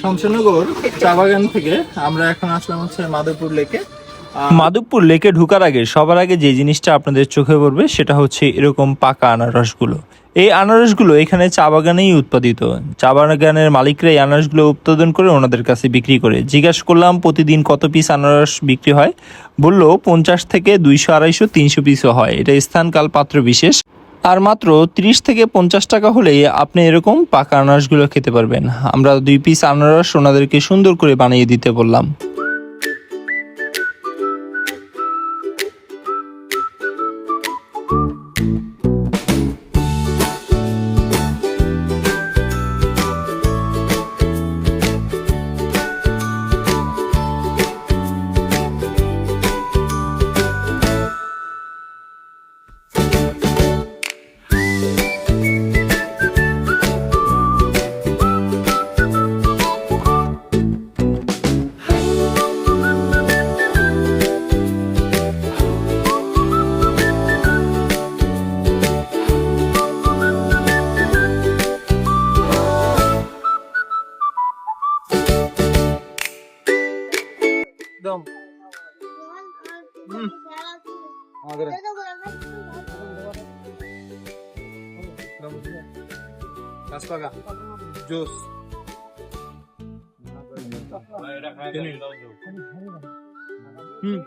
শমশেরনগর চা বাগান থেকে আমরা এখন আসলাম হচ্ছে মাধবপুর লেকে। মাধবপুর লেকে ঢোকার আগে সবার আগে যে জিনিসটা আপনাদের চোখে পড়বে সেটা হচ্ছে এরকম পাকা আনারসগুলো। এই আনারসগুলো এখানে চা বাগানেই উৎপাদিত। চা বাগানের মালিকরা এই আনারসগুলো উৎপাদন করে ওনাদের কাছে বিক্রি করে। জিজ্ঞাসা করলাম প্রতিদিন কত পিস আনারস বিক্রি হয়, বললো 50 থেকে 200, 250, 300 পিসও হয়। এটা স্থানকাল পাত্র বিশেষ। আর মাত্র 30 থেকে 50 টাকা হলেই আপনি এরকম পাকা আনারসগুলো খেতে পারবেন। আমরা 2 পিস আনারস ওনাদেরকে সুন্দর করে বানিয়ে দিতে বললাম। একদম আমাদের গাছ পাকা জুস হুম